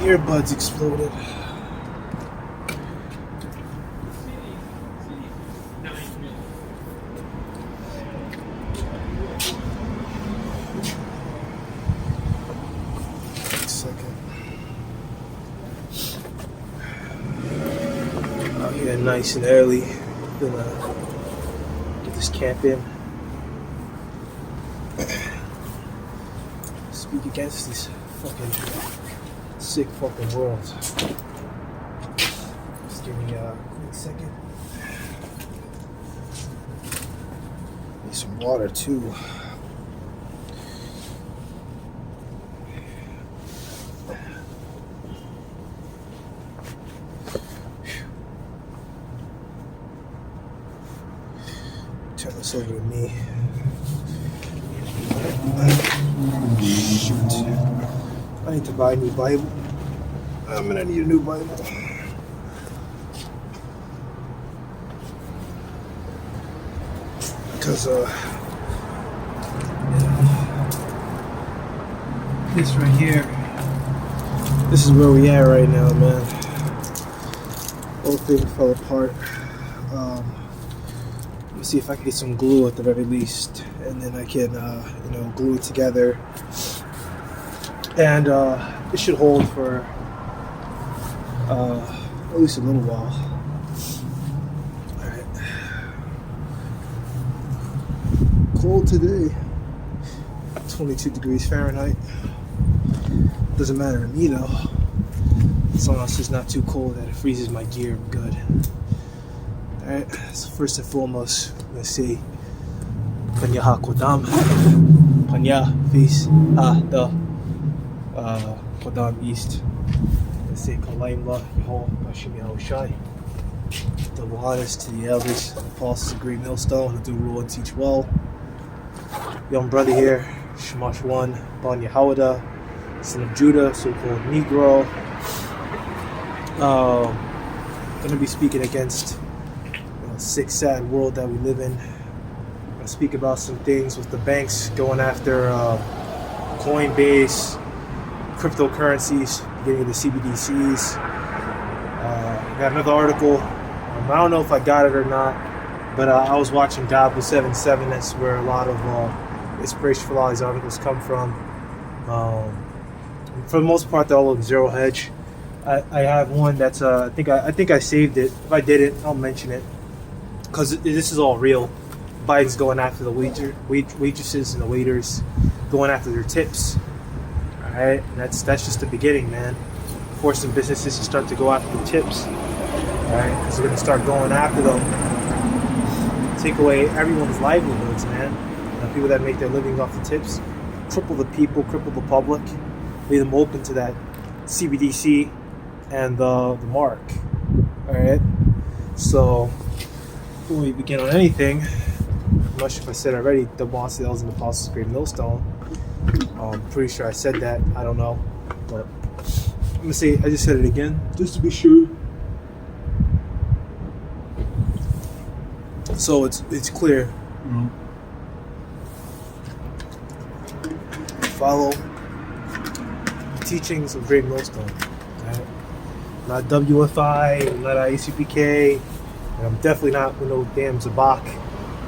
earbuds exploded. Wait a second. Out here nice and early. Gonna get this camp in. Speak against this fucking sick fucking world. Just give me a quick second. Need some water too. Turn this over to me. Shoot. I need to buy a new Bible. I'm gonna need a new Bible. Because, this right here, this is where we at right now, man. Whole thing fell apart. Let me see if I can get some glue at the very least, and then I can, glue it together. And it should hold for at least a little while. Alright. Cold today. 22 degrees Fahrenheit. Doesn't matter to me though. As long as it's not too cold that it freezes my gear, I'm good. Alright, so first and foremost, we're gonna say Panya Kodam. Panya, face, the Kodam East. Let's say Kalaimla, Yahoo, Bashim Yahoo Shai. Double honors to the elders, the apostles of Great Millstone, who do rule and teach well. Young brother here, Shamash 1, Ban Yahawada, son of Judah, so called Negro. Gonna be speaking against the sick, sad world that we live in. I'm gonna speak about some things with the banks going after Coinbase, cryptocurrencies, getting the CBDCs. Got another article. I don't know if I got it or not, but I was watching Gobble 77. That's where a lot of inspiration for a lot of these articles come from. For the most part, they're all zero hedge. I have one that's I think I saved it. If I didn't, I'll mention it because this is all real. Biden's going after the waitresses and the waiters, going after their tips. All right, and that's just the beginning, man. Forcing businesses to start to go after the tips. All right, because they're gonna start going after them. Take away everyone's livelihoods, man. The people that make their living off the tips, cripple the people, cripple the public, leave them open to that CBDC and the mark. All right. So before we begin on anything, I'm not sure if I said already, the boss sales and the apostles of Great Millstone. I'm pretty sure I said that. I don't know, but I'm gonna say I just said it again just to be sure. So it's clear. Mm-hmm. Follow the teachings of Great Millstone. Right? Not WFI, not IUCPK, and I'm definitely not with no damn Zabak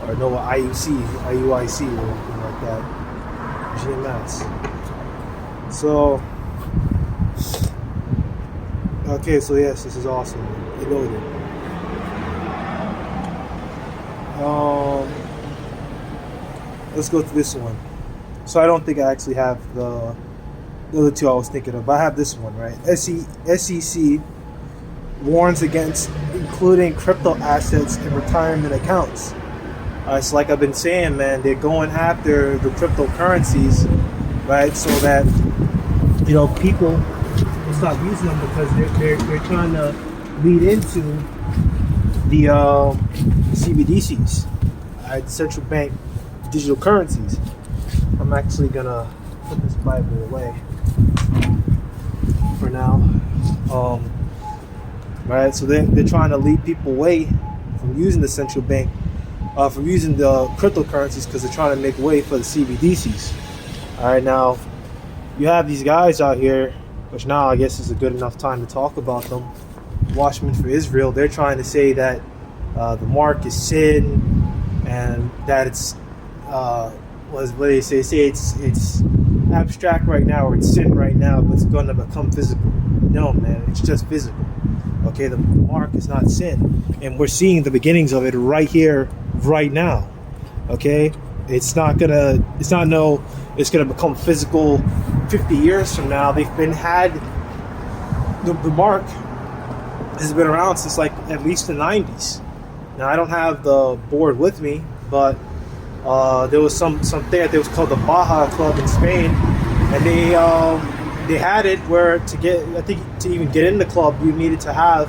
or no IUIC or anything like that. GMS. So, okay, so yes, this is awesome. You know it. Let's go to this one. So I don't think I actually have the other two I was thinking of, but I have this one, right? SEC warns against including crypto assets in retirement accounts. It's like I've been saying, man, they're going after the cryptocurrencies, right? So that, people will stop using them because they're trying to lead into the CBDCs, right? Central bank digital currencies. I'm actually gonna put this Bible away for now. Right, so they're trying to lead people away from using the central bank, from using the cryptocurrencies, because they're trying to make way for the CBDCs. All right, now you have these guys out here, which now I guess is a good enough time to talk about them. Watchmen for Israel, they're trying to say that the mark is sin, and that it's what they say it's abstract right now, or it's sin right now, but it's going to become physical. No, man, it's just physical. Okay, the mark is not sin, and we're seeing the beginnings of it right here, right now. Okay, it's gonna become physical 50 years from now. The mark has been around since like at least the 90s. Now I don't have the board with me, but there was something that was called the Baja Club in Spain, and they had it where to even get in the club you needed to have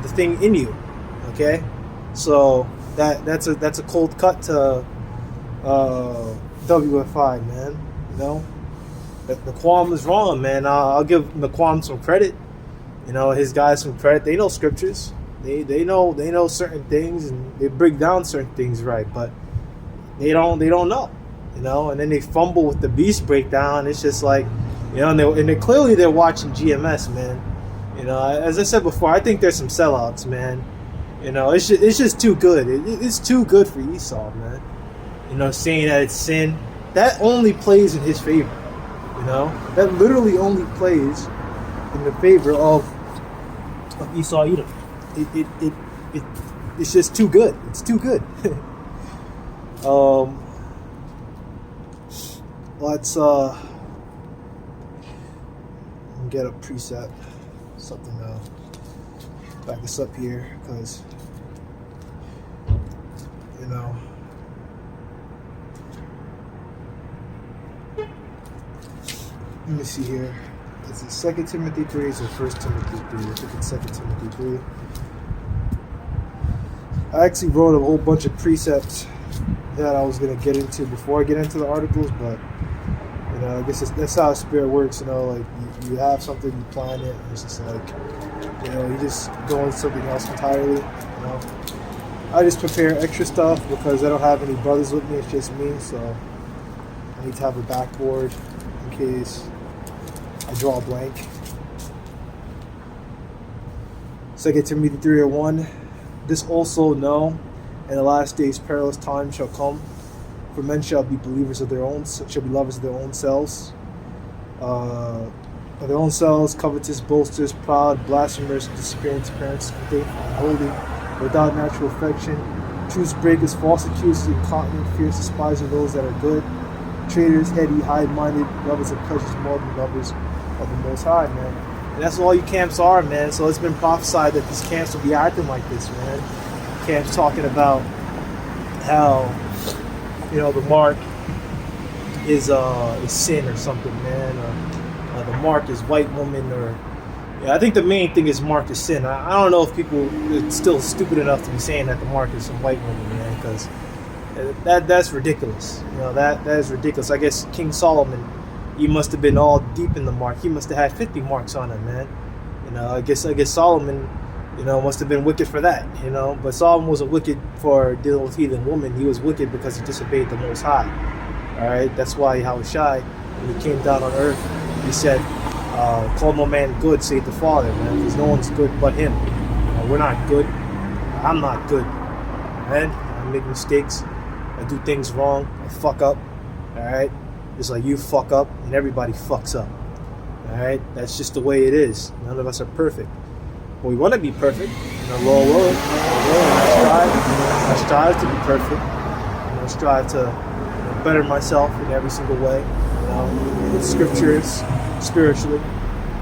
the thing in you. Okay, so that's a cold cut to WFI, man. You know, Naquam is wrong, man. I'll give Naquam some credit. You know, his guys some credit. They know scriptures. They know certain things, and they break down certain things right, but they don't know. You know, and then they fumble with the beast breakdown. It's just like, you know, and they're clearly watching GMS, man. You know, as I said before, I think there's some sellouts, man. You know, it's just too good. It's too good for Esau, man. You know, saying that it's sin, that only plays in his favor. You know, that literally only plays in the favor of Esau Edom. It's just too good. It's too good. Let's get a preset, something back us up here, because you know, let me see here. Is it 2 Timothy 3 or 1 Timothy 3? I think it's 2 Timothy 3. I actually wrote a whole bunch of precepts that I was going to get into before I get into the articles, but you know, I guess that's how Spirit works. You know, like you have something, you plan it, and it's just like, you know, you just go into something else entirely. You know, I just prepare extra stuff because I don't have any brothers with me. It's just me, so I need to have a backboard in case I draw a blank. 2 Timothy 3:1. This also know, in the last days perilous times shall come, for men shall be lovers of their own selves, covetous, boasters, proud, blasphemers, disappearance parents, unholy, without natural affection, truce breakers, false accusers, incontinent, fierce, despisers of those that are good, traitors, heady, high-minded, lovers of pleasures more than lovers of the Most High, man. And that's all you camps are, man. So it's been prophesied that these camps will be acting like this, man. Camps talking about how, you know, the mark is sin or something, man, or the mark is white woman, or I think the main thing is mark is sin. I don't know if people are still stupid enough to be saying that the mark is some white woman, man, because that's ridiculous. You know, that is ridiculous. I guess King Solomon, he must have been all deep in the mark. He must have had 50 marks on him, man. You know, I guess Solomon, you know, must have been wicked for that, you know. But Solomon wasn't wicked for dealing with heathen women. He was wicked because he disobeyed the Most High. All right, that's why Yahushai, when he came down on earth, he said, "Call no man good, save the Father, man, because no one's good but Him. You know, we're not good. I'm not good, man. I make mistakes. I do things wrong. I fuck up. All right." Just like you fuck up, and everybody fucks up. Alright? That's just the way it is. None of us are perfect. But we want to be perfect. In the Lord will. I strive to be perfect. I strive to better myself in every single way. You know, with scriptures, spiritually,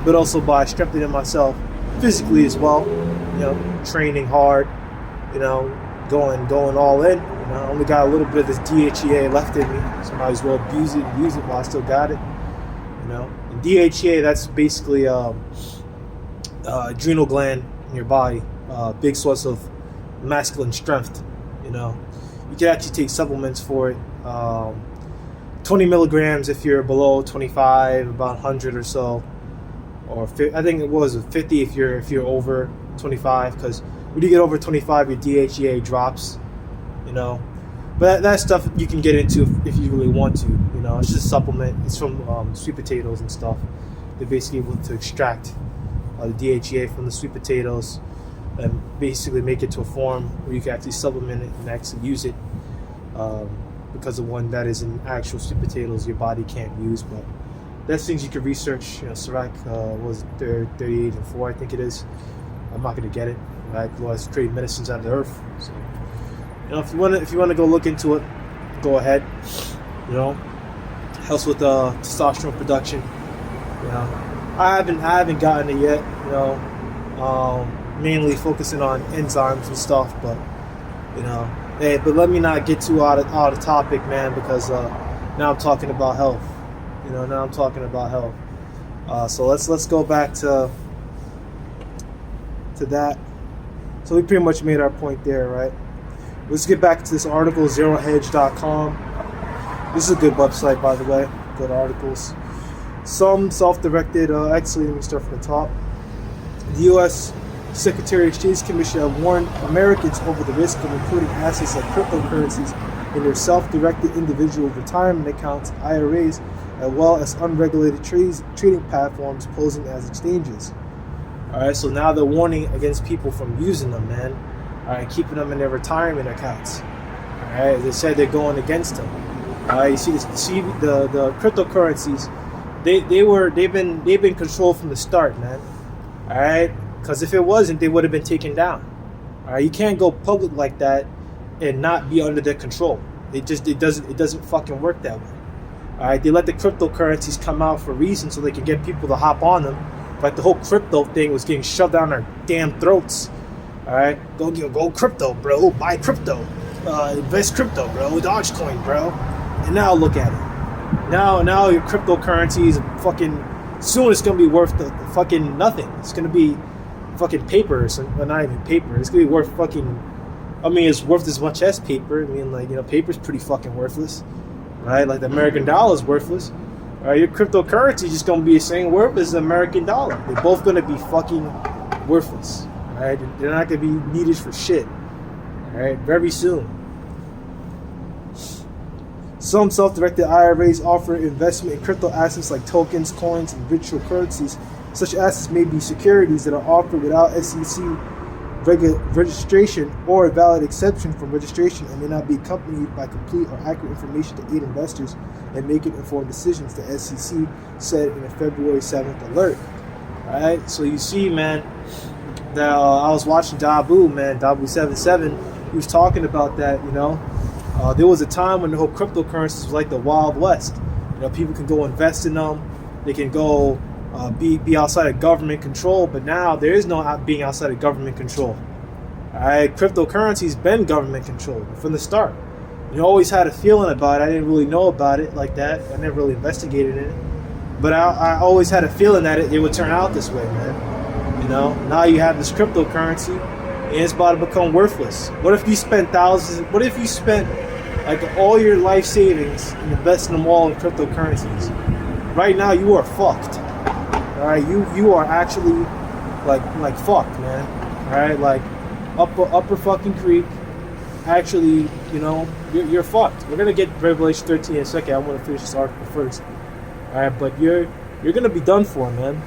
but also by strengthening myself physically as well. You know, training hard. You know, going all in. You know, I only got a little bit of this DHEA left in me, so I might as well use it while I still got it. You know, and DHEA, that's basically adrenal gland in your body, big source of masculine strength. You know, you can actually take supplements for it. 20 milligrams if you're below 25, about 100 or so, or I think it was 50 if you're over 25, because when you get over 25, your DHEA drops. You know, but that stuff you can get into if you really want to. You know, it's just a supplement. It's from sweet potatoes and stuff. they're basically able to extract the DHEA from the sweet potatoes and basically make it to a form where you can actually supplement it and actually use it. Because the one that is in actual sweet potatoes your body can't use. But that's things you can research. Sirac was 38 and 4, I think it is. I'm not going to get it. Right? Otherwise, create medicines out of the earth. So, if you want to go look into it, go ahead. Helps with testosterone production. I haven't gotten it yet. Mainly focusing on enzymes and stuff, but hey, but let me not get too out of topic, man, because now I'm talking about health. Now I'm talking about health. So let's go back to that. So we pretty much made our point there, right? Let's get back to this article, zerohedge.com. This is a good website, by the way. Good articles. Some self-directed. Actually, let me start from the top. The U.S. Secretary of State's Commission have warned Americans over the risk of including assets like cryptocurrencies in their self-directed individual retirement accounts, IRAs, as well as unregulated trading platforms posing as exchanges. All right, so now they're warning against people from using them, man. All right, keeping them in their retirement accounts. All right, they said they're going against them. All right, you see the cryptocurrencies. They've been controlled from the start, man. All right. Because if it wasn't, they would have been taken down. All right, you can't go public like that and not be under their control. It doesn't fucking work that way. All right, they let the cryptocurrencies come out for a reason so they can get people to hop on them. But the whole crypto thing was getting shoved down our damn throats. All right, go crypto, bro. Buy crypto. Invest crypto, bro. Dogecoin, bro. And now look at it. Now your cryptocurrency is fucking. Soon it's gonna be worth the fucking nothing. It's gonna be fucking paper, well, not even paper. It's gonna be worth fucking. It's worth as much as paper. Paper's pretty fucking worthless, right? Like the American dollar is worthless. All right, your cryptocurrency is just gonna be the same worth as the American dollar. They're both gonna be fucking worthless. All right, they're not gonna be needed for shit. All right, very soon. Some self-directed IRAs offer investment in crypto assets like tokens, coins, and virtual currencies. Such assets may be securities that are offered without SEC registration or a valid exception from registration and may not be accompanied by complete or accurate information to aid investors in making informed decisions, the SEC said in a February 7th alert. Alright, so you see, man, that I was watching Dabu77. He was talking about that, there was a time when the whole cryptocurrencies was like the Wild West. People can go invest in them. They can go be outside of government control, but now there is no being outside of government control. All right, cryptocurrency's been government controlled from the start. Always had a feeling about it. I didn't really know about it like that. I never really investigated it, but I always had a feeling that it would turn out this way, man. Now you have this cryptocurrency, and it's about to become worthless. What if you spent thousands? What if you spent like all your life savings and investing them all in cryptocurrencies? Right now, you are fucked. All right, you are actually like fucked, man. All right, like upper fucking creek. Actually, you're fucked. We're gonna get Revelation 13 in a second. I want to finish this article first. All right, but you're gonna be done for, man.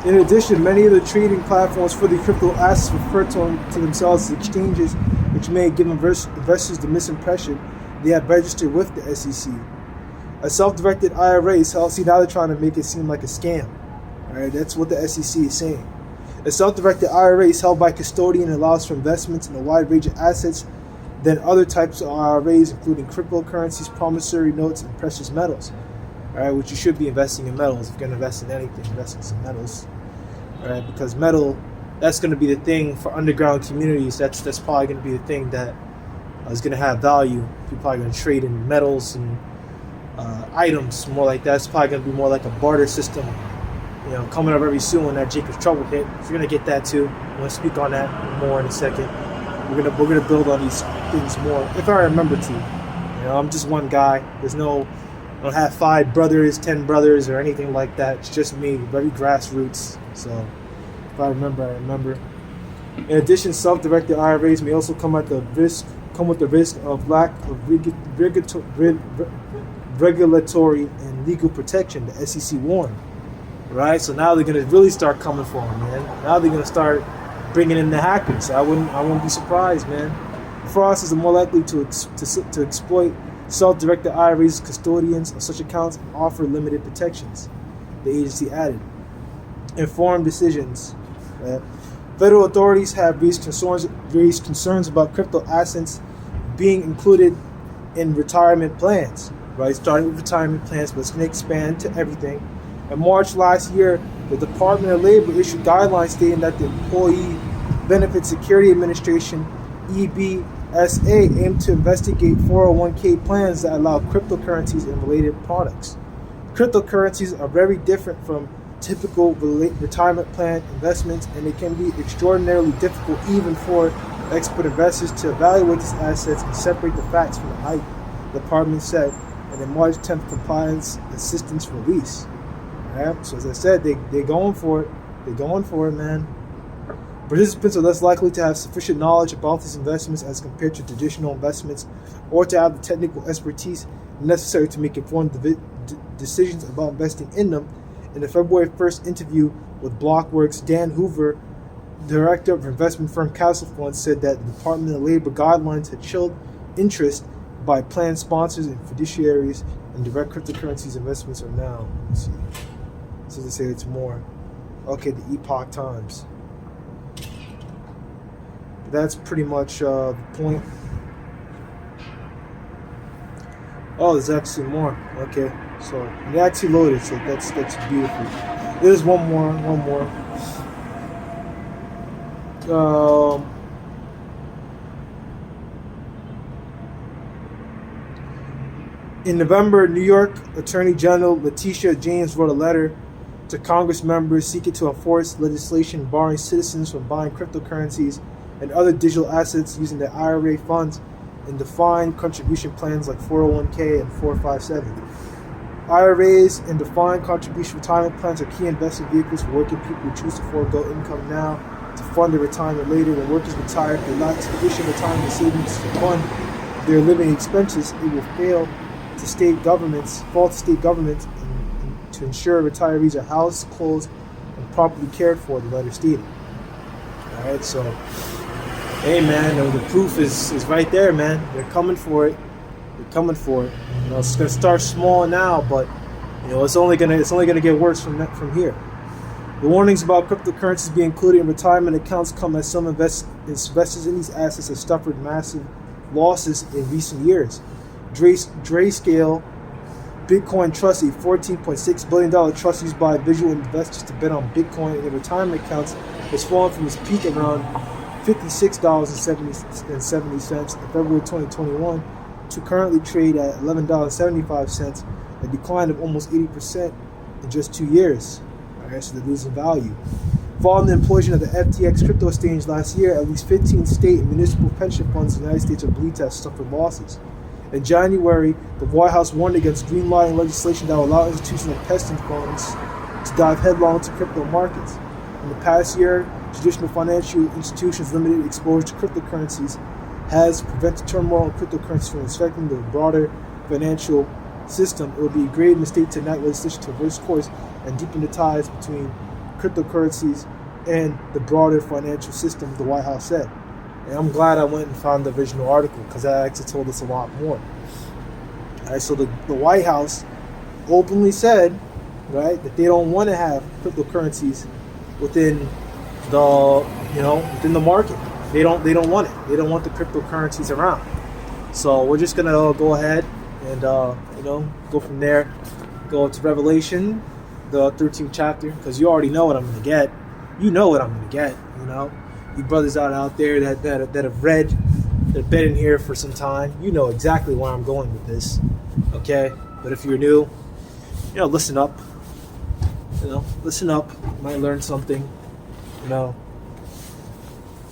In addition, many of the trading platforms for the crypto assets refer to themselves as exchanges, which may give investors the misimpression they have registered with the SEC. A self-directed IRA is held. See, now they're trying to make it seem like a scam. All right, that's what the SEC is saying. A self-directed IRA is held by custodian and allows for investments in a wide range of assets than other types of IRAs, including cryptocurrencies, promissory notes, and precious metals. All right, which you should be investing in metals. If you're going to invest in anything, invest in some metals. All right, because metal, that's going to be the thing for underground communities. That's probably going to be the thing that is going to have value. People are probably going to trade in metals and items more like that. It's probably going to be more like a barter system. Coming up very soon when that Jacob's Trouble hit. If you're going to get that too, I'm going to speak on that more in a second. We're gonna build on these things more, if I remember to. I'm just one guy. I don't have 5 brothers, 10 brothers, or anything like that. It's just me, very grassroots. So if I remember, I remember. In addition, self-directed IRAs may also come at the risk come with the risk of lack of regulatory and legal protection, the SEC warned. Right? So now they're going to really start coming for them, man. Now they're going to start bringing in the hackers. I wouldn't be surprised, man. Fraudsters are more likely to exploit self-directed IRAs. Custodians of such accounts offer limited protections, the agency added. Informed decisions. Federal authorities have raised concerns about crypto assets being included in retirement plans. Right, starting with retirement plans, but it's going to expand to everything. In March last year, the Department of Labor issued guidelines stating that the Employee Benefit Security Administration, EBSA, aimed to investigate 401k plans that allow cryptocurrencies and related products. Cryptocurrencies are very different from typical retirement plan investments, and it can be extraordinarily difficult even for expert investors to evaluate these assets and separate the facts from the hype, the department said in a March 10th compliance assistance release. Right? So as I said, they're going for it. They're going for it, man. Participants are less likely to have sufficient knowledge about these investments as compared to traditional investments, or to have the technical expertise necessary to make informed decisions about investing in them. In the February 1st interview with Blockworks, Dan Hoover, director of investment firm Castle Funds, said that the Department of Labor guidelines had chilled interest by plan sponsors and fiduciaries, and direct cryptocurrencies investments are now. Let's see. So they say it's more. Okay, the Epoch Times. That's pretty much the point. Oh, there's actually more. Okay, so it actually loaded, so that's beautiful. There's one more. In November, New York Attorney General Letitia James wrote a letter to Congress members seeking to enforce legislation barring citizens from buying cryptocurrencies and other digital assets using their IRA funds in defined contribution plans like 401k and 457. IRAs and defined contribution retirement plans are key investment vehicles for working people who choose to forego income now to fund their retirement later. When workers retire, if they lack sufficient retirement savings to fund their living expenses, it will fall to state governments and to ensure retirees are housed, clothed, and properly cared for, the letter stated. Alright, so hey man, the proof is right there, man. They're coming for it. They're coming for it. You know, it's gonna start small now, but you know it's only gonna get worse from here. The warnings about cryptocurrencies being included in retirement accounts come as some investors in these assets have suffered massive losses in recent years. Grayscale Bitcoin Trust, a $14.6 billion trust used by visual investors to bet on Bitcoin in their retirement accounts, has fallen from its peak around $56.70 in February 2021 to currently trade at $11.75, a decline of almost 80% in just 2 years. Alright, so they're losing value. Following the implosion of the FTX crypto exchange last year, at least 15 state and municipal pension funds in the United States are believed to have suffered losses. In January, the White House warned against greenlighting legislation that will allow institutional pension funds to dive headlong into crypto markets. In the past year, traditional financial institutions' limited exposure to cryptocurrencies has prevented turmoil in cryptocurrencies from affecting the broader financial system. It would be a grave mistake to enact legislation to reverse course and deepen the ties between cryptocurrencies and the broader financial system, the White House said. And I'm glad I went and found the original article because that actually told us a lot more. Alright, so the White House openly said, right, that they don't want to have cryptocurrencies within the market. They don't want it. They don't want the cryptocurrencies around. So we're just gonna go ahead and go from there. Go to Revelation, the 13th chapter, because you already know what I'm gonna get. You know what I'm gonna get. You know, you brothers out there that have read, that have been in here for some time. You know exactly where I'm going with this. Okay, but if you're new, listen up. Listen up. You might learn something.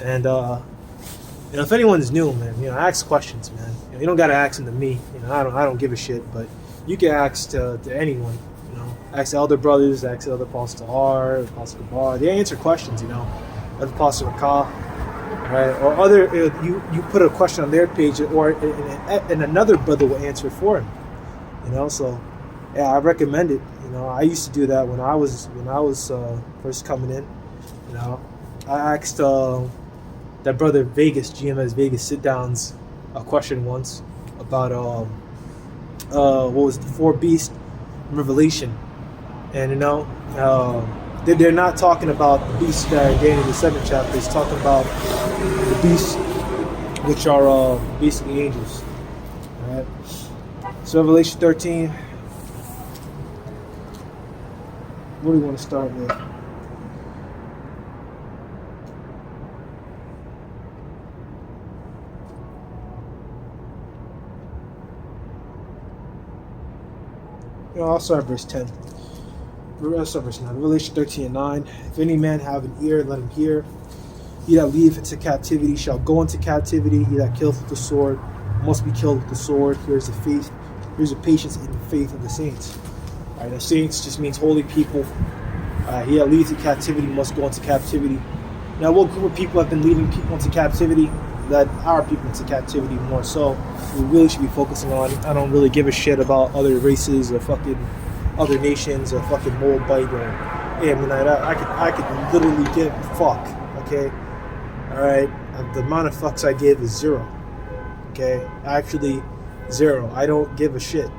And if anyone's new, man, ask questions, man. You don't gotta ask them to me. I don't give a shit, but you can ask to anyone. Ask the elder brothers, ask the other Apostle R, Apostle Gabar. They answer questions. Other Apostle Rakah. right? Or other, you put a question on their page, or and another brother will answer it for him. So yeah, I recommend it. I used to do that when I was first coming in. I asked that brother Vegas, GMS Vegas sit downs, a question once about what was the four beasts in Revelation, and they're not talking about the beasts that are in Daniel the 7th chapter. It's talking about the beasts which are basically angels. All right. So Revelation 13. What do we want to start with? I'll start verse 10. I'll start verse 9. Revelation 13 and 9. If any man have an ear, let him hear. He that leadeth into captivity shall go into captivity. He that killeth with the sword must be killed with the sword. Here's the faith. Here's the patience and the faith of the saints. All right, the saints just means holy people. He that leads to captivity must go into captivity. Now, what group of people have been leading people into captivity? That our people into captivity more so. We really should be focusing on. I don't really give a shit about other races or fucking other nations or fucking Moldova or Ammonite. I could literally give a fuck. Okay, all right. The amount of fucks I give is zero. Okay, actually zero. I don't give a shit.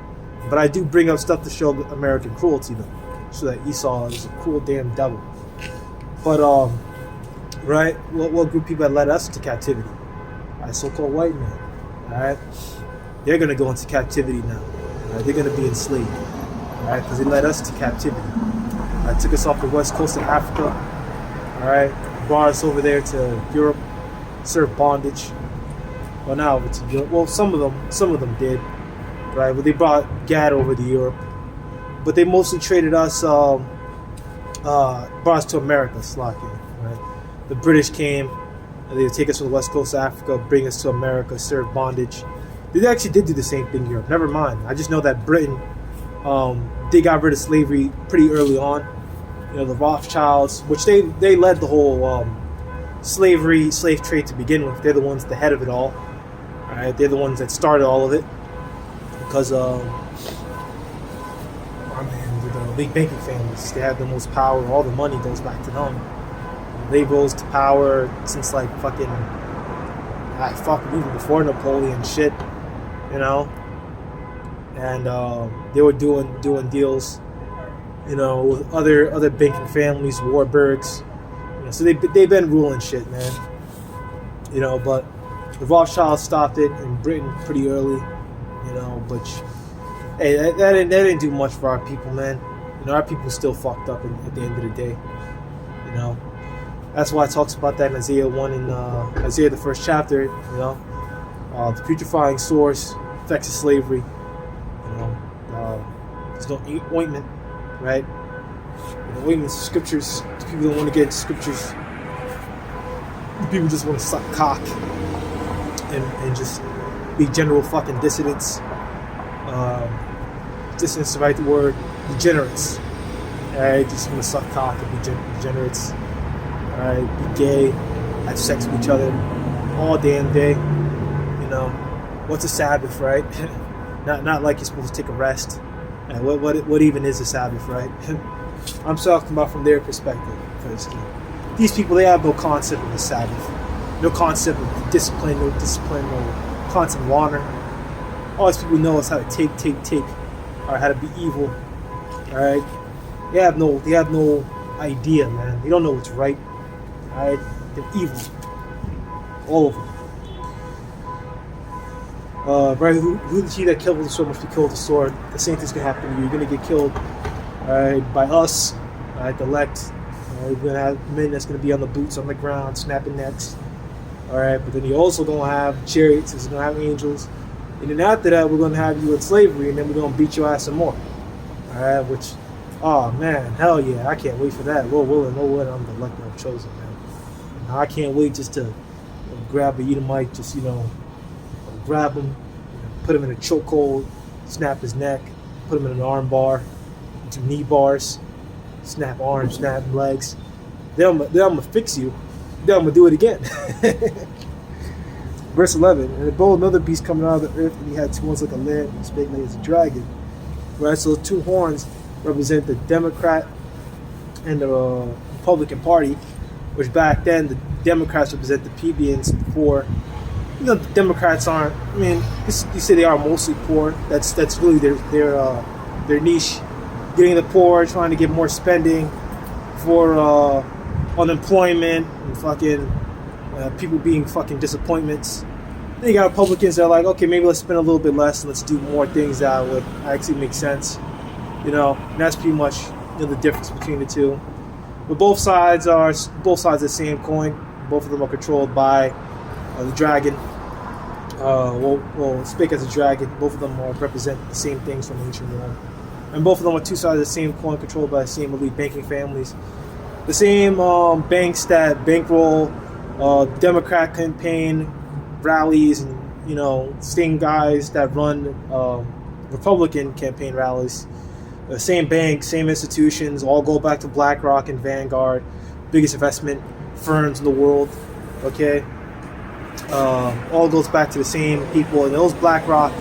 But I do bring up stuff to show American cruelty though, so that Esau is a cruel damn devil. But right, what group of people that led us into captivity? So-called white men. All right, they're gonna go into captivity now. All right? They're gonna be enslaved. All right, because they led us to captivity. Took us off the west coast of Africa. All right, brought us over there to Europe, served bondage. Well, now over to Europe. Well, some of them did. Right, but they brought Gad over to Europe. But they mostly traded us, brought us to America, Slovakia. Right, the British came. They would take us from the west coast of Africa, bring us to America, serve bondage. They actually did do the same thing in Europe. Never mind. I just know that Britain, they got rid of slavery pretty early on. The Rothschilds, which they led the whole slave trade to begin with. They're the ones at the head of it all. All right, they're the ones that started all of it. Because the big banking families, they have the most power. All the money goes back to them. They rose to power since like fucking even before Napoleon shit, and they were doing deals, with other banking families, Warburgs, so they've been ruling shit, man, but the Rothschilds stopped it in Britain pretty early, but hey, that didn't do much for our people, man. Our people still fucked up at the end of the day, That's why it talks about that in Isaiah 1 and Isaiah the 1st chapter. The putrefying source affects slavery. There's no ointment, right? Ointments, scriptures. People don't want to get into scriptures. People just want to suck cock and just be general fucking dissidents. Dissidents is the right word. Degenerates. Alright, just want to suck cock and be degenerates. Alright, be gay, have sex with each other all damn day. What's a Sabbath, right? not like you're supposed to take a rest. And what even is a Sabbath, right? I'm talking about from their perspective. Because these people, they have no concept of the Sabbath, no concept of discipline, no concept of honor. All these people know is how to take, or how to be evil. All right, they have no idea, man. They don't know what's right. All right, they're evil, all of them. Right? Who he that killed with the sword must be killed with the sword. The same thing's gonna happen to you. You're gonna get killed, all right, by us, all right, the elect. We're gonna have men that's gonna be on the boots on the ground, snapping necks. All right, but then you're also gonna have chariots. You're gonna have angels, and then after that, we're gonna have you in slavery, and then we're gonna beat your ass some more. All right, which, oh man, hell yeah, I can't wait for that. Lord willing, I'm the elect and I'm chosen, man. I can't wait just to grab a Edomite, just grab him, put him in a chokehold, snap his neck, put him in an arm bar, do knee bars, snap arms, snap legs. Then I'm gonna fix you, then I'm gonna do it again. Verse 11, and behold, another beast coming out of the earth, and he had two horns like a lamb, and spake like as a dragon. Right, so the two horns represent the Democrat and the Republican Party, which back then the Democrats represent the plebeians, the poor. You know, the Democrats aren't. I mean, you say they are mostly poor. That's really their niche, getting the poor, trying to get more spending for unemployment and fucking people being fucking disappointments. Then you got Republicans that are like, okay, maybe let's spend a little bit less and let's do more things that would actually make sense. You know, and that's pretty much the difference between the two. But both sides are the same coin. Both of them are controlled by the dragon. Speak as a dragon. Both of them represent the same things from ancient Rome. And both of them are two sides of the same coin, controlled by the same elite banking families. The same banks that bankroll Democrat campaign rallies, and same guys that run Republican campaign rallies. The same banks, same institutions, all go back to BlackRock and Vanguard, biggest investment firms in the world. Okay, all goes back to the same people, and those BlackRock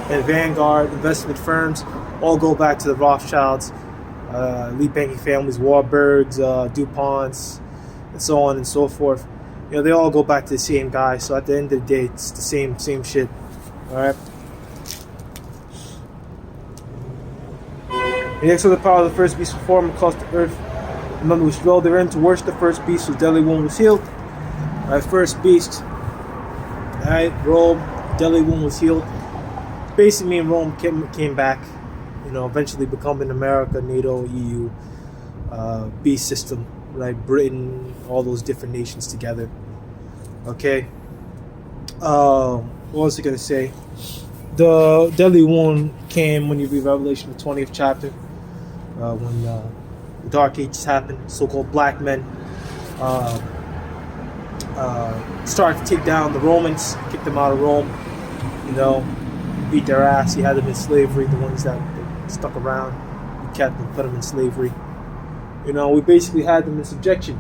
and Vanguard investment firms all go back to the Rothschilds, elite banking families, Warburgs, DuPonts, and so on and so forth. They all go back to the same guy. So at the end of the day, it's the same shit. All right. The next of the power of the first beast was formed across the earth. And none which dwelled therein to worship the first beast, whose deadly wound was healed. All right, first beast. All right, Rome, deadly wound was healed. Basically, Rome came back. Eventually becoming America, NATO, EU, beast system. Right, Britain, all those different nations together. Okay. What was I gonna say? The deadly wound came when you read Revelation, the 20th chapter, when the Dark Ages happened. So-called black men started to take down the Romans, kick them out of Rome. Beat their ass. You had them in slavery. The ones that stuck around, you kept them, put them in slavery. We basically had them in subjection.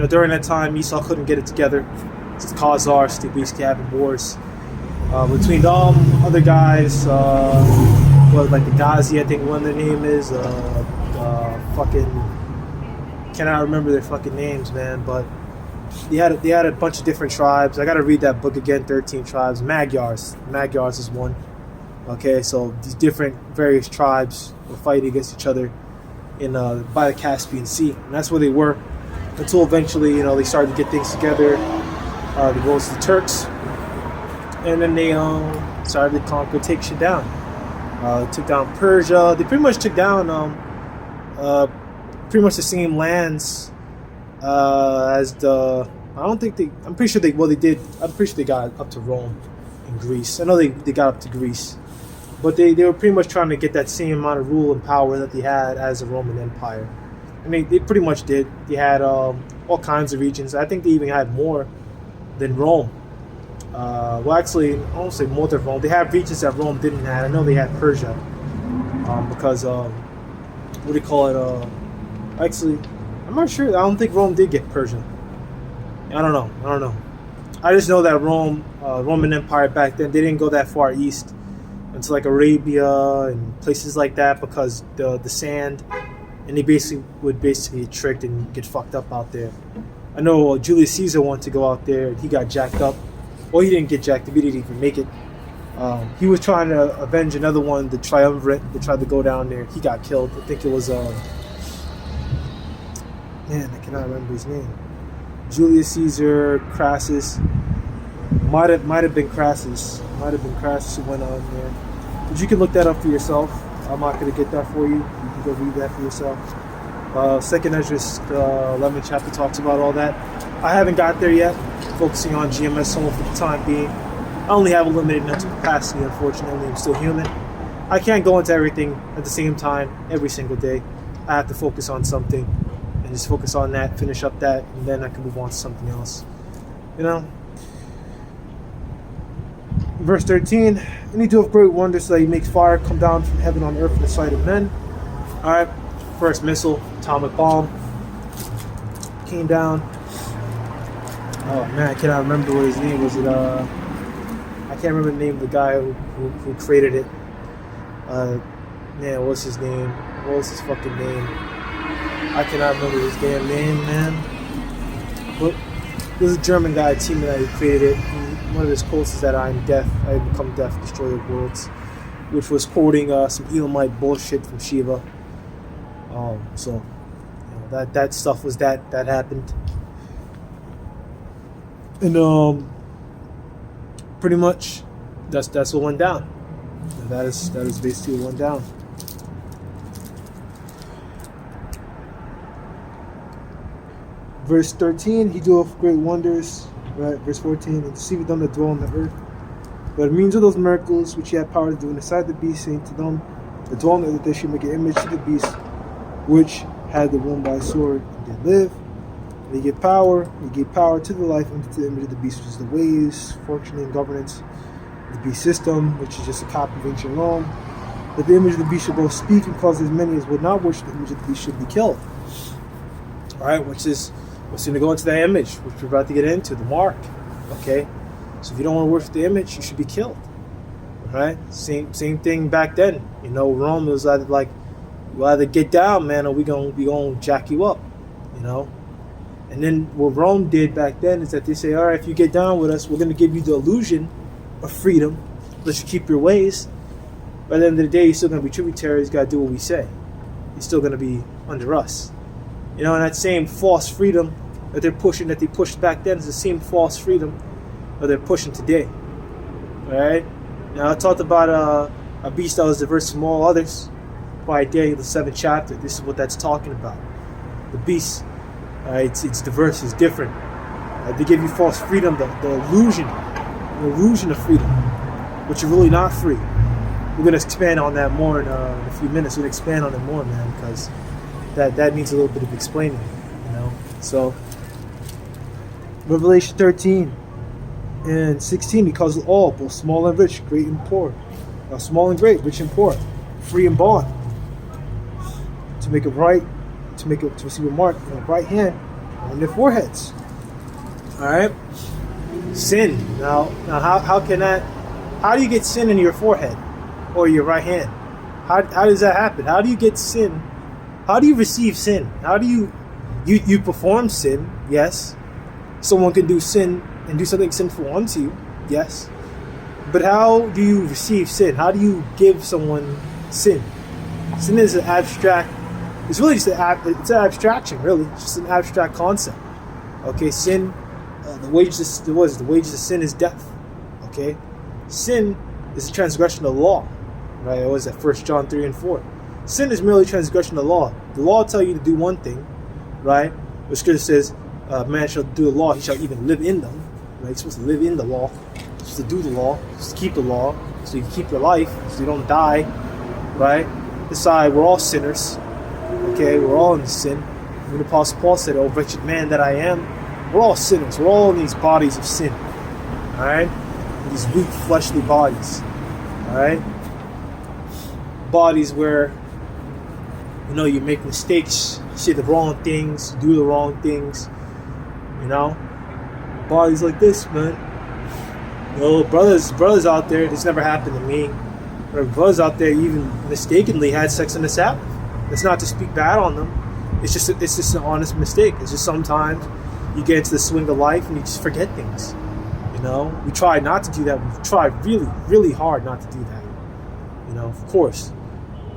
During that time, Esau couldn't get it together. It's the Khazars, they basically having wars between them, other guys, like the Ghazi, I think one of their name is, cannot remember their fucking names, man, but they had a bunch of different tribes. I gotta read that book again, 13 tribes. Magyars is one. Okay, so these different various tribes were fighting against each other by the Caspian Sea, and that's where they were until eventually, they started to get things together. They rose to the Turks, and then they started to conquer, take shit down. Took down Persia. They pretty much took down pretty much the same lands as the. I'm pretty sure they did. I'm pretty sure they got up to Rome and Greece. I know they got up to Greece. But they were pretty much trying to get that same amount of rule and power that they had as the Roman Empire. And they pretty much did. They had all kinds of regions. I think they even had more than Rome. Actually, I won't say more than Rome. They had regions that Rome didn't have. I know they had Persia. Because, what do you call it? Actually, I'm not sure. I don't think Rome did get Persia. I don't know. I just know that Roman Empire back then, they didn't go that far east. Into like Arabia and places like that because the sand, and they would get tricked and get fucked up out there. I know Julius Caesar wanted to go out there and he got jacked up. Well, he didn't get jacked up, he didn't even make it. He was trying to avenge another one, the triumvirate, that tried to go down there. He got killed. I think it was I cannot remember his name. Julius Caesar, Crassus. Might have been Crassus. Who went on there. But you can look that up for yourself. I'm not going to get that for you. You can go read that for yourself. Second Esdras, the 11th chapter talks about all that. I haven't got there yet. Focusing on GMS only for the time being. I only have a limited mental capacity, unfortunately. I'm still human. I can't go into everything at the same time every single day. I have to focus on something and just focus on that, finish up that, and then I can move on to something else. Verse 13, and he doeth great wonders so that he makes fire come down from heaven on earth in the sight of men. Alright, first missile, atomic bomb, came down. Oh man, I cannot remember what his name was. I can't remember the name of the guy who created it. Man, what's his name? What was his fucking name? I cannot remember his damn name, man. But there's a German guy, team that he created it. And one of his quotes is that I'm death, I have become death, destroyer of worlds, which was quoting some Elamite bullshit from Shiva. So you know, that stuff was that happened, and pretty much that's what went down. That is basically what went down. Verse 13, he doeth great wonders. Right, verse 14, and deceiveth them that dwell on the earth. But means of those miracles which he had power to do in the sight of the beast, saying to them that dwell on the earth, that they should make an image to the beast, which had the wound by a sword and did live. And he gave power to the life and to the image of the beast, which is the ways, functioning, and governance of the beast system, which is just a copy of ancient Rome. That the image of the beast should both speak and cause as many as would not worship the image of the beast should be killed. Alright, which is we're soon to go into that image, which we're about to get into, the mark. Okay? So if you don't want to worship the image, you should be killed. Right? Same thing back then. You know, Rome was either like, you either get down, man, or we gonna jack you up. You know? And then what Rome did back then is that they say, alright, if you get down with us, we're gonna give you the illusion of freedom. Let you keep your ways. By the end of the day, you're still gonna be tributaries, you gotta do what we say. You're still gonna be under us. You know, and that same false freedom that they pushed back then is the same false freedom that they're pushing today. Alright? Now I talked about a beast that was diverse from all others by Daniel the 7th chapter. This is what that's talking about. The beast, it's diverse, it's different. They give you false freedom, the illusion of freedom, but you're really not free. We're going to expand on that more in a few minutes. We're going to expand on it more, man, because that needs a little bit of explaining, you know. So Revelation 13 and 16, he calls it all, both small and rich, great and poor, small and great, rich and poor, free and bond, to receive a mark on the right hand on their foreheads. All right, sin. Now how do you get sin in your forehead or your right hand? How does that happen? How do you get sin? How do you receive sin? How do you perform sin? Yes. Someone can do sin and do something sinful unto you. Yes. But how do you receive sin? How do you give someone sin? Sin is an abstract. It's really just it's an abstraction. Really, it's just an abstract concept. Okay. Sin. The wages of sin is death. Okay. Sin is a transgression of the law. Right. What is that? 1 John 3 and 4. Sin is merely transgression of the law. The law will tell you to do one thing, right? The scripture says, man shall do the law, he shall even live in them. Right? You're supposed to live in the law. You're supposed to do the law. You're supposed to keep the law. So you keep your life, so you don't die. Right? This side, we're all sinners. Okay? We're all in sin. When the Apostle Paul said, oh, wretched man that I am, we're all sinners. We're all in these bodies of sin. Alright? These weak, fleshly bodies. Alright? Bodies where you know, you make mistakes, you say the wrong things, you do the wrong things, you know. Bodies like this, man. You know, brothers out there, this never happened to me. Brothers out there even mistakenly had sex on the Sabbath. It's not to speak bad on them. It's just an honest mistake. It's just sometimes you get into the swing of life and you just forget things. You know, we try not to do that. We've tried really, really hard not to do that. You know, of course.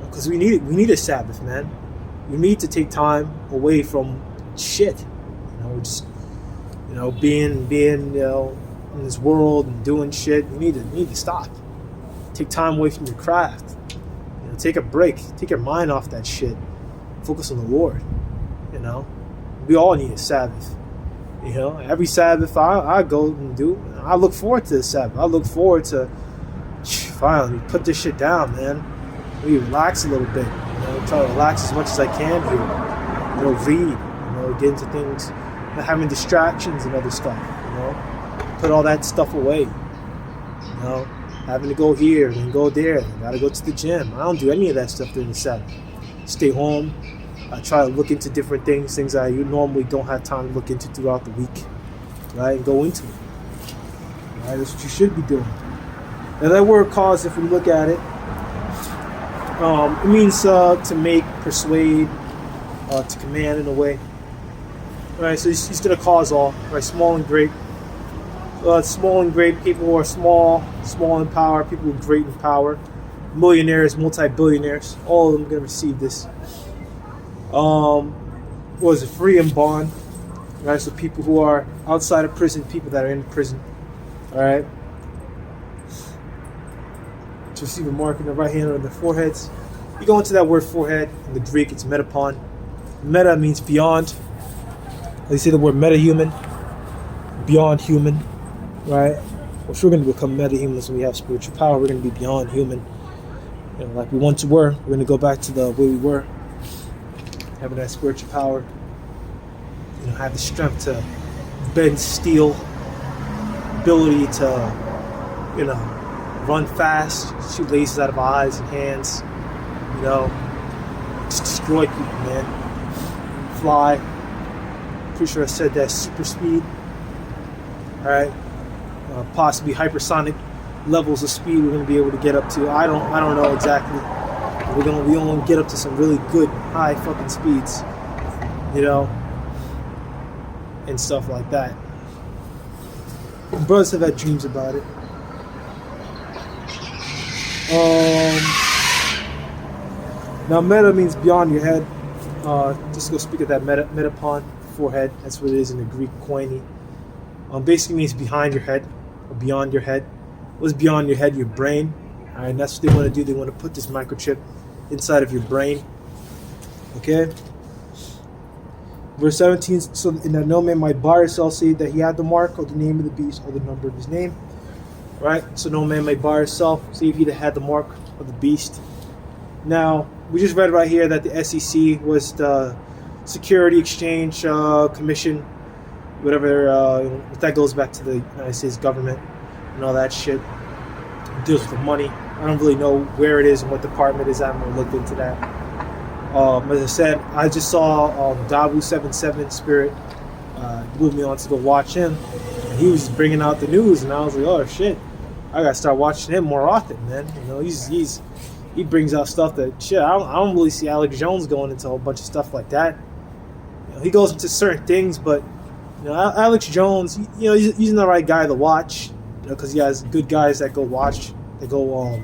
Because we need it. We need a Sabbath, man. We need to take time away from shit. You know, just being in this world and doing shit. We need to stop. Take time away from your craft. You know, take a break. Take your mind off that shit. Focus on the Lord. You know, we all need a Sabbath. You know, every Sabbath I go and do. I look forward to the Sabbath. I look forward to finally put this shit down, man. We relax a little bit, you know, try to relax as much as I can here, you know, read, you know, get into things, not having distractions and other stuff, you know, put all that stuff away, you know, having to go here and go there, and gotta go to the gym. I don't do any of that stuff during the Sabbath. Stay home, I try to look into different things I normally don't have time to look into throughout the week, right, and go into it. Right, that's what you should be doing. Now that word cause, if we look at it, it means to make, persuade, to command in a way. Right, so he's going to cause all. Right, small and great. Small and great, people who are small in power, people who are great in power, millionaires, multi-billionaires, all of them going to receive this. Was it free and bond? Right, so people who are outside of prison, people that are in prison. All right. To receive a mark in the right hand or in their foreheads. You go into that word forehead in the Greek, it's metapon. Meta means beyond. They say the word meta-human, beyond human, right? Well, if we're going to become meta-humans when we have spiritual power, we're going to be beyond human. You know, like we once were. We're going to go back to the way we were, having that spiritual power. You know, have the strength to bend steel, ability to, you know, run fast, shoot lasers out of our eyes and hands, you know, just destroy people, man. Fly. Pretty sure I said that. Super speed. All right. Possibly hypersonic levels of speed we're gonna be able to get up to. I don't know exactly. We only get up to some really good high fucking speeds, you know, and stuff like that. Brothers have had dreams about it. Now meta means beyond your head. Just go speak of that metapon, forehead. That's what it is in the Greek koine. Basically means behind your head or beyond your head. What's beyond your head? Your brain. All right, and that's what they want to do. They want to put this microchip inside of your brain. Okay. Verse 17. So in that no man might buy or sell, say that he had the mark or the name of the beast or the number of his name. Right. So no man may buy or sell, say if he had the mark of the beast. Now we just read right here that the SEC was the Security Exchange Commission, whatever. That goes back to the United States government and all that shit. It deals with the money. I don't really know where it is and what department it is. I haven't looked into that. As I said, I just saw Dabu 77 Spirit moved me on to go watch him, and he was bringing out the news, and I was like, oh shit, I gotta start watching him more often, man. You know, he brings out stuff that shit. I don't really see Alex Jones going into a whole bunch of stuff like that. You know, he goes into certain things, but you know, Alex Jones, you know, he's the right guy to watch, you know, because he has good guys that go watch, that go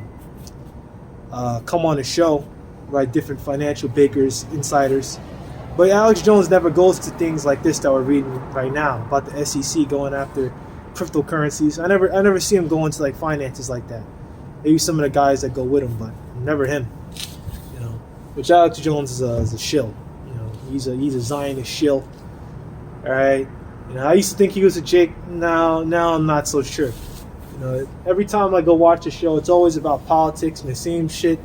come on the show, right? Different financial bakers, insiders. But Alex Jones never goes to things like this that we're reading right now about the SEC going after cryptocurrencies. I never see him go into like finances like that. Maybe some of the guys that go with him, but never him. You know, which Alex Jones is a shill. You know, he's a Zionist shill. All right. You know, I used to think he was a Jake. Now I'm not so sure. You know, every time I go watch a show, it's always about politics and the same shit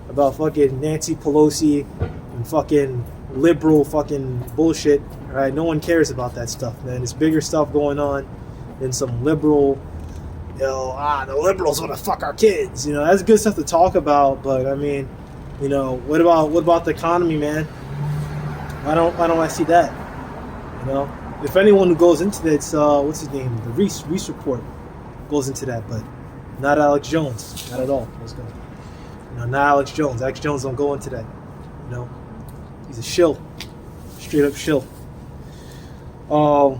about fucking Nancy Pelosi and fucking liberal fucking bullshit. All right, no one cares about that stuff, man. There's bigger stuff going on than some liberal. You know, the liberals want to fuck our kids. You know, that's good stuff to talk about, but I mean, you know, what about the economy, man? Why don't I see that? You know, if anyone who goes into this, what's his name? The Reese report goes into that, but not Alex Jones, not at all. You know, not Alex Jones. Alex Jones don't go into that. You know, he's a shill, straight up shill. So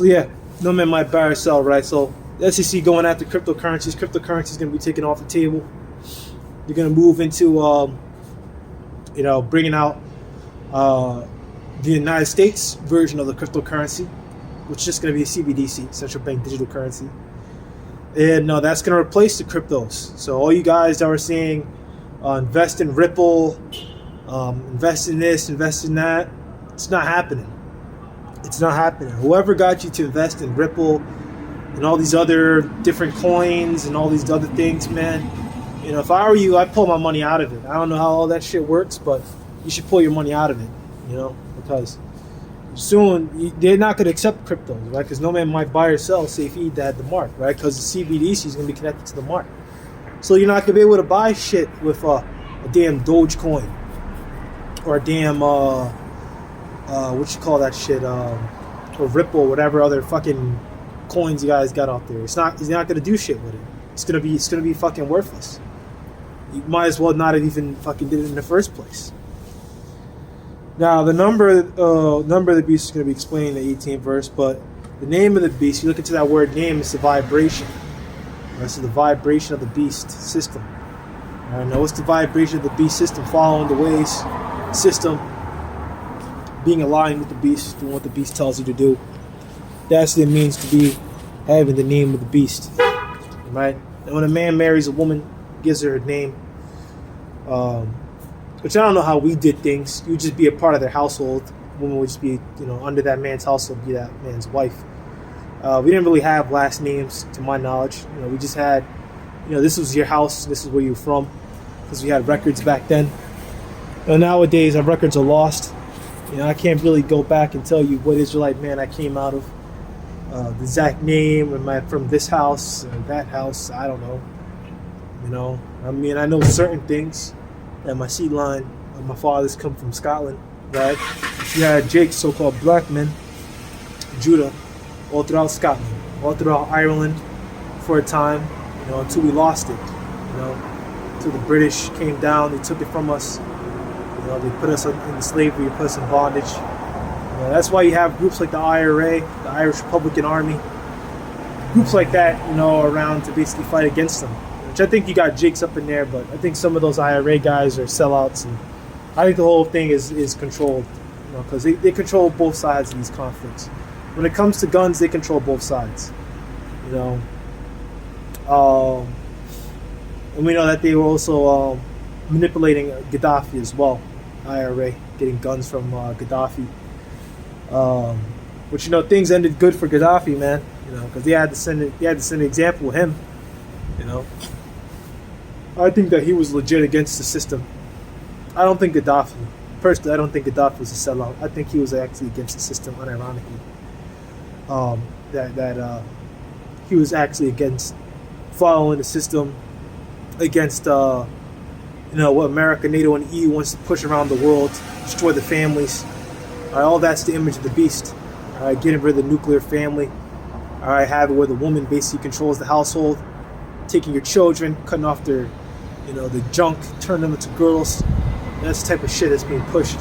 yeah. No man might buy or sell, right? So the SEC going after cryptocurrencies. Cryptocurrency is going to be taken off the table. You're going to move into, you know, bringing out the United States version of the cryptocurrency, which is just going to be a CBDC, central bank digital currency. And that's going to replace the cryptos. So all you guys that were saying, invest in Ripple, invest in this, invest in that, it's not happening. It's not happening. Whoever got you to invest in Ripple and all these other different coins and all these other things, man, you know, if I were you, I'd pull my money out of it. I don't know how all that shit works, but you should pull your money out of it, you know, because soon they're not going to accept cryptos, right? Because no man might buy or sell, say if he had the mark, right? Because the CBDC is going to be connected to the mark. So you're not going to be able to buy shit with a damn Dogecoin or a damn what you call that shit, or Ripple, whatever other fucking coins you guys got out there. He's not gonna do shit with it. It's gonna be fucking worthless. You might as well not have even fucking did it in the first place. Now the number of the beast is gonna be explained in the 18th verse, but the name of the beast, you look into that word name, it's the vibration. Right, so the vibration of the beast system. All right, now what's the vibration of the beast system? Following the ways system, being aligned with the beast, doing what the beast tells you to do. That's what it means to be having the name of the beast. Right? And when a man marries a woman, gives her a name, which I don't know how we did things. You would just be a part of their household. Woman would just be, under that man's household, be that man's wife. We didn't really have last names, to my knowledge. We just had, this was your house, this is where you're from, because we had records back then. Nowadays, our records are lost. I can't really go back and tell you what Israelite man I came out of. The exact name, am I from this house or that house? I don't know. I know certain things. That my seed line of my fathers come from Scotland, right? You had Jake's so-called black men, Judah, all throughout Scotland, all throughout Ireland for a time, until we lost it, until the British came down, they took it from us. They put us in slavery, put us in bondage. That's why you have groups like the IRA, the Irish Republican Army, groups like that, around to basically fight against them. Which I think you got Jakes up in there, but I think some of those IRA guys are sellouts, and I think the whole thing is controlled, because they control both sides of these conflicts. When it comes to guns, they control both sides, and we know that they were also manipulating Gaddafi as well. IRA getting guns from Gaddafi, which things ended good for Gaddafi, man. Because they had to send an example with him. I think that he was legit against the system. I don't think Gaddafi was a sellout. I think he was actually against the system, unironically. That he was actually against following the system, against what America, NATO, and EU wants to push around the world, destroy the families. All that's the image of the beast. Getting rid of the nuclear family. Have it where the woman basically controls the household, taking your children, cutting off their, the junk, turning them into girls. That's the type of shit that's being pushed.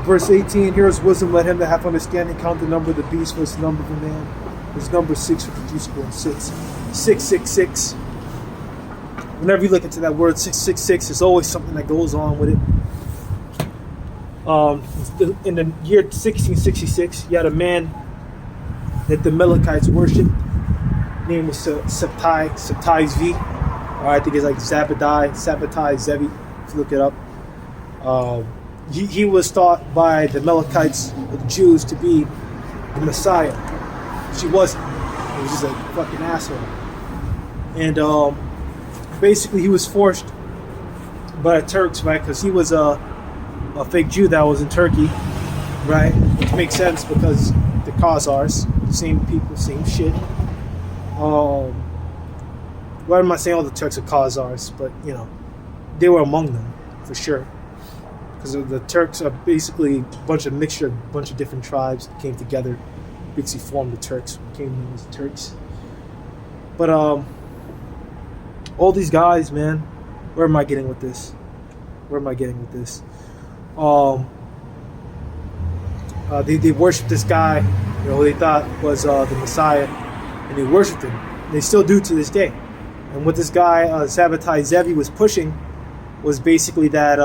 Verse 18, here is wisdom, let him that hath understanding count the number of the beast versus the number of a man. There's number 6 with the 3 square and 6. 666. Whenever you look into that word 666, there's always something that goes on with it. In the year 1666, you had a man that the Amalekites worshipped. His name was Sabtai Zvi. I think it's like Sabbatai Zevi, if you look it up. He was thought by the Amalekites, or the Jews, to be the Messiah. She wasn't. He was just a fucking asshole. And basically he was forced by the Turks, right? Because he was a fake Jew that was in Turkey, right? Which makes sense because the Khazars, the same people, same shit. Why am I saying all the Turks are Khazars? But, they were among them, for sure. Because the Turks are basically a bunch of different tribes that came together, basically formed the Turks, became known as the Turks. But, all these guys, man, where am I getting with this? They worshipped this guy, who they thought was the Messiah, and they worshipped him. And they still do to this day. And what this guy, Sabbatai Zevi, was pushing was basically that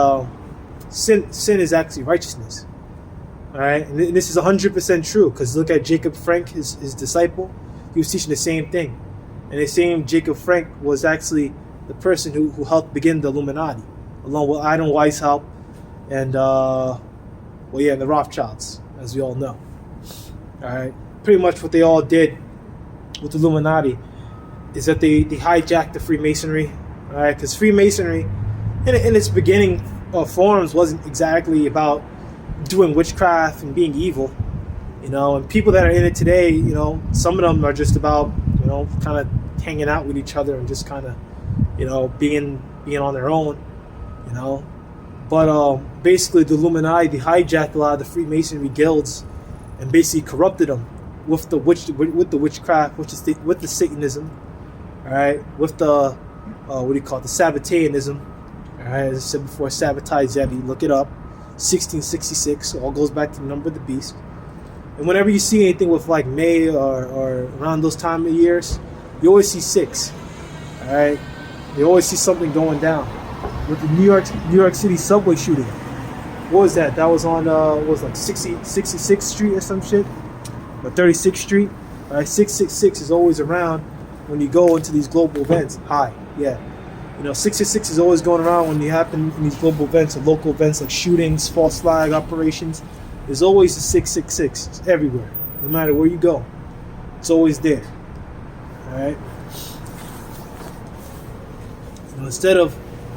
sin is actually righteousness. All right, and this is 100% true, because look at Jacob Frank, his disciple. He was teaching the same thing. And the same Jacob Frank was actually the person who helped begin the Illuminati, along with Idon Weishaupt and and the Rothschilds, as we all know. All right, pretty much what they all did with the Illuminati is that they hijacked the Freemasonry. All right, because Freemasonry, in its beginning forms, wasn't exactly about doing witchcraft and being evil. And people that are in it today, some of them are just about, kind of hanging out with each other and just kind of, being on their own, But basically, the Illuminati, they hijacked a lot of the Freemasonry guilds and basically corrupted them with the witchcraft, with the Satanism, all right, with the what do you call it, the Sabbateanism, all right. As I said before, Sabbatai Zevi, look it up, 1666. So all goes back to the number of the beast. And whenever you see anything with like May or around those time of years, you always see 6, all right. You always see something going down. With the New York City subway shooting, what was that? That was on what was like 66th Street or some shit, or 36th Street. All right, 666 is always around when you go into these global events. Hi, yeah, 666 is always going around when you happen in these global events or local events like shootings, false flag operations. There's always a 666. It's everywhere, no matter where you go. It's always there. All right. Instead of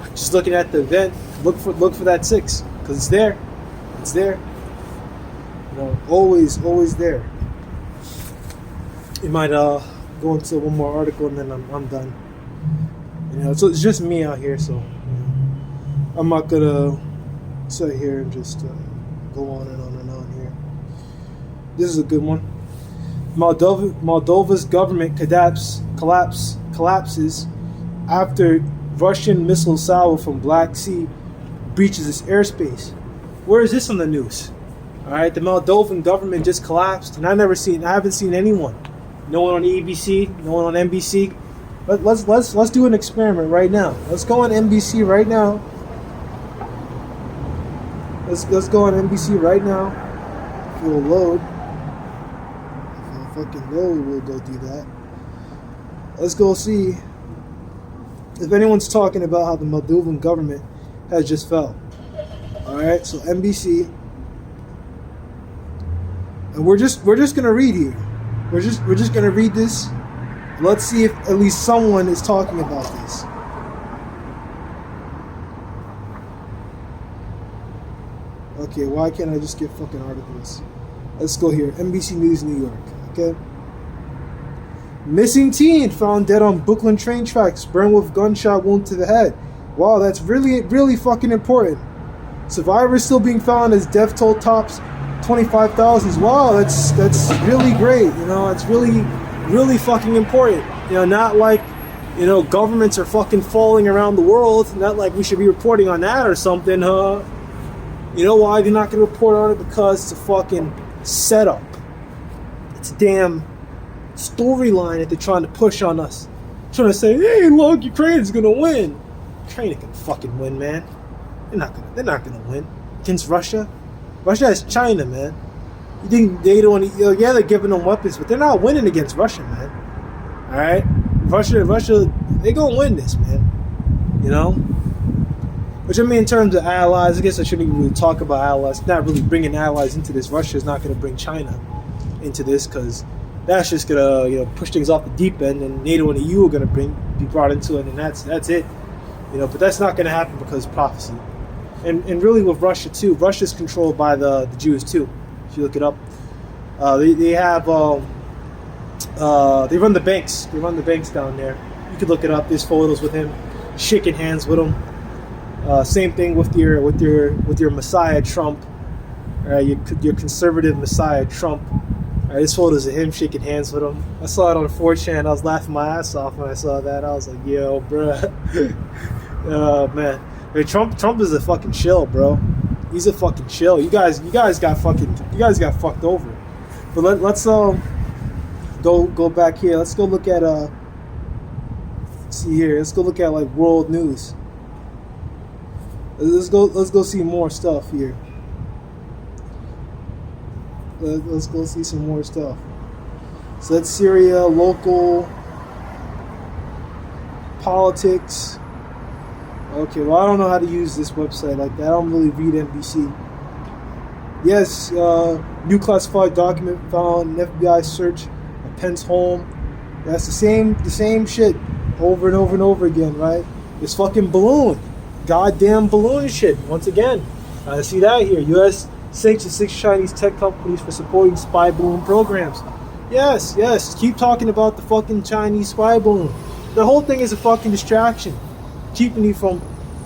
just looking at the event, look for that 6, because it's there. It's there. Always there. You might go into one more article and then I'm done. So it's just me out here, so I'm not gonna sit here and just go on and on and on here. This is a good one. Moldova's government collapses after Russian missile salvo from Black Sea breaches its airspace. Where is this on the news? All right, the Moldovan government just collapsed, and I haven't seen anyone. No one on EBC, no one on NBC. Let's do an experiment right now. Let's go on NBC right now. Let's go on NBC right now. If it'll load. If it'll fucking load, we'll go do that. Let's go see if anyone's talking about how the Moldovan government has just fell. Alright, so NBC. And we're just gonna read here. We're just gonna read this. Let's see if at least someone is talking about this. Okay, why can't I just get fucking articles? Let's go here. NBC News New York. Okay. Missing teen found dead on Brooklyn train tracks, burned with gunshot wound to the head. Wow, that's really, really fucking important. Survivors still being found as death toll tops 25,000. Wow, that's really great. It's really, really fucking important. Not like, governments are fucking falling around the world. Not like we should be reporting on that or something, huh? You know why they're not going to report on it? Because it's a fucking setup. It's a damn storyline that they're trying to push on us. Trying to say, hey, look, Ukraine's going to win. Ukraine ain't going to fucking win, man. They're not going to win against Russia. Russia is China, man. You think they don't? Yeah, they're giving them weapons, but they're not winning against Russia, man. All right, Russia, they gonna win this, man. Which I mean, in terms of allies, I guess I shouldn't even really talk about allies. Not really bringing allies into this. Russia is not going to bring China into this because that's just gonna push things off the deep end, and NATO and EU are going to be brought into it, and that's it. But that's not going to happen because of prophecy. And really with Russia too, Russia's controlled by the Jews too. If you look it up, they have they run the banks. They run the banks down there. You could look it up. There's photos with him shaking hands with them. Same thing with your Messiah Trump, your conservative Messiah Trump. This photos of him shaking hands with him. I saw it on 4chan. I was laughing my ass off when I saw that. I was like, yo, bruh. Oh man. Trump is a fucking shill, bro. He's a fucking shill. You guys got fucked over. But let's go back here. Let's go look at let's see here. Let's go look at like world news. Let's go see more stuff here. Let's go see some more stuff. So that's Syria, local politics. Okay, well, I don't know how to use this website like that. I don't really read NBC. Yes, new classified document found in FBI search of Pence home. That's the same shit over and over and over again, right? This fucking balloon. Goddamn balloon shit. Once again, I see that here. U.S. sanctions 6 Chinese tech companies for supporting spy balloon programs. Yes. Keep talking about the fucking Chinese spy balloon. The whole thing is a fucking distraction. Keeping you from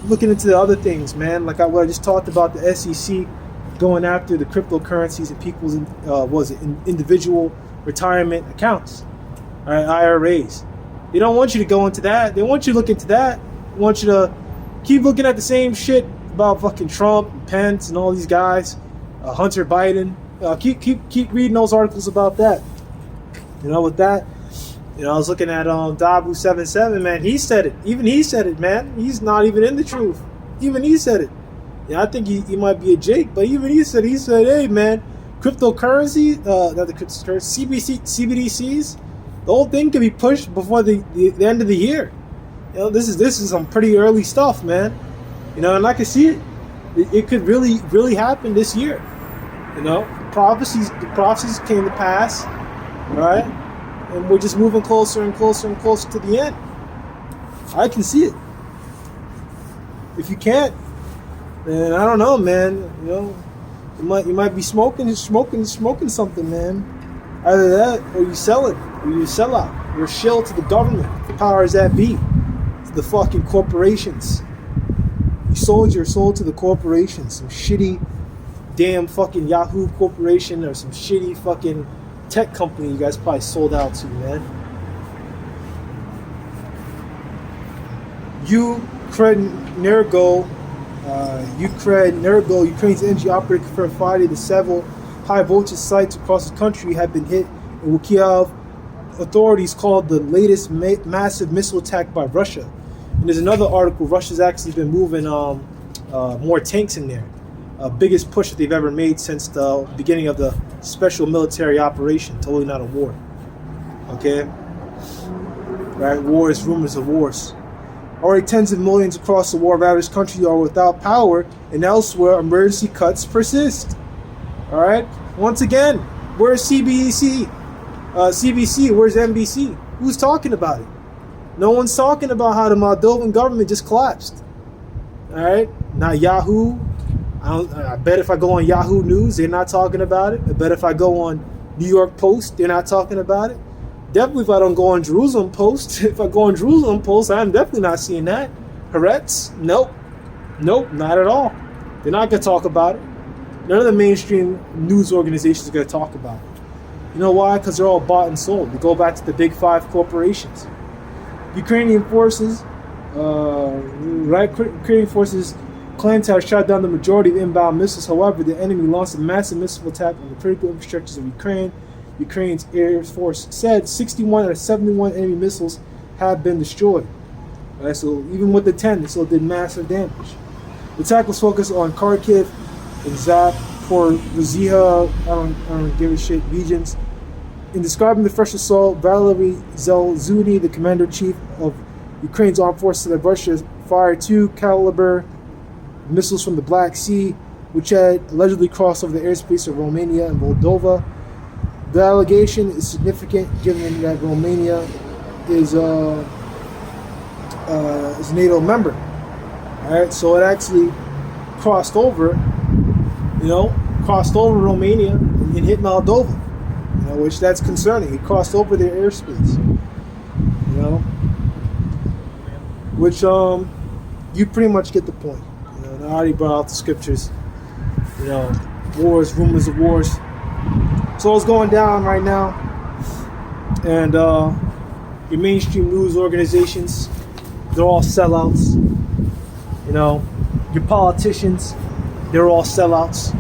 looking into the other things, man. Like what I just talked about, the SEC going after the cryptocurrencies and people's individual retirement accounts, all right, IRAs. They don't want you to go into that. They want you to look into that. They want you to keep looking at the same shit about fucking Trump and Pence and all these guys, Hunter Biden. Keep reading those articles about that. With that, I was looking at Dabu77, man. He said it. Even he said it, man. He's not even in the truth. Even he said it. I think he might be a Jake, but even he said, hey, man, cryptocurrency, not the cryptocurrency, CBDCs, the whole thing could be pushed before the end of the year. This is some pretty early stuff, man. And I can see it. It could really, really happen this year. The prophecies came to pass, right? And we're just moving closer and closer and closer to the end. I can see it. If you can't, then I don't know, man. You might be smoking something, man. Either that, or you sell it, or you sell out. You're a shill to the government, the powers that be, to the fucking corporations. You sold your soul to the corporations, some shitty, damn fucking Yahoo corporation or some shitty fucking tech company you guys probably sold out to, man. Ukrenergo, Ukraine's energy operator confirmed Friday that several high voltage sites across the country have been hit in what Kiev authorities called the latest massive missile attack by Russia. And there's another article, Russia's actually been moving more tanks in there. Biggest push that they've ever made since the beginning of the special military operation. Totally not a war. Okay? Right? Wars, rumors of wars. Already tens of millions across the war-ravaged country are without power, and elsewhere emergency cuts persist. Alright? Once again, where's CBC? Where's NBC? Who's talking about it? No one's talking about how the Moldovan government just collapsed. Alright? Not Yahoo. I bet if I go on Yahoo News, they're not talking about it. I bet if I go on New York Post, they're not talking about it. Definitely if I don't go on Jerusalem Post. If I go on Jerusalem Post, I'm definitely not seeing that. Haaretz? Nope, not at all. They're not going to talk about it. None of the mainstream news organizations are going to talk about it. You know why? Because they're all bought and sold. We go back to the big five corporations. Ukrainian forces claim to have shot down the majority of inbound missiles. However, the enemy launched a massive missile attack on the critical infrastructures of Ukraine. Ukraine's Air Force said 61 out of 71 enemy missiles have been destroyed. Right, so even with the 10, they still did massive damage. The attack was focused on Kharkiv and Zaporizhzhia, I don't give a shit, regions. In describing the fresh assault, Valery Zelensky, the commander-in-chief of Ukraine's armed forces, said that Russia fired 2 caliber missiles from the Black Sea, which had allegedly crossed over the airspace of Romania and Moldova. The allegation is significant given that Romania is a NATO member. All right, so it actually crossed over Romania and hit Moldova. Which that's concerning. It crossed over their airspace. Which you pretty much get the point. I already brought out the scriptures. Wars, rumors of wars. So it's going down right now. And your mainstream news organizations, they're all sellouts. Your politicians, they're all sellouts.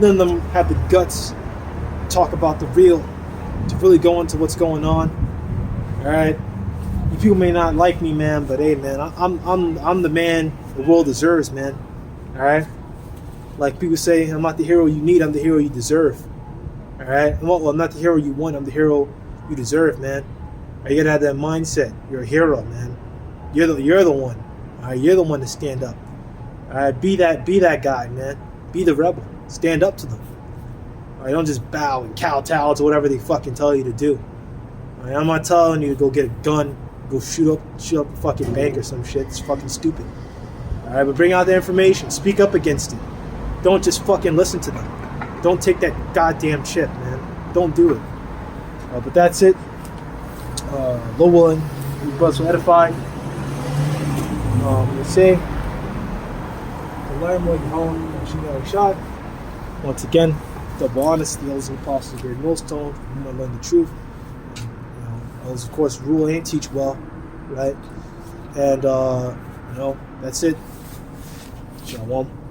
None of them have the guts to talk about the real, to really go into what's going on. All right, you people may not like me, man, but hey, man, I'm the man the world deserves, man. All right, like people say, I'm not the hero you need, I'm the hero you deserve. All right, well, I'm not the hero you want, I'm the hero you deserve, man. You gotta have that mindset. You're a hero, man. You're the one. All right, you're the one to stand up. All right, be that guy, man. Be the rebel. Stand up to them. All right, don't just bow and kowtow to whatever they fucking tell you to do. All right, I'm not telling you to go get a gun, go shoot up a fucking bank or some shit. It's fucking stupid. All right, but bring out the information. Speak up against it. Don't just fucking listen to them. Don't take that goddamn chip, man. Don't do it. But that's it. Low willing, you brothers will edify. Let's say, learn more shot. Once again, double honesty, always impossible, great millstone. You want to learn the truth. Always, of course, rule and teach well, right? And that's it. Shalom.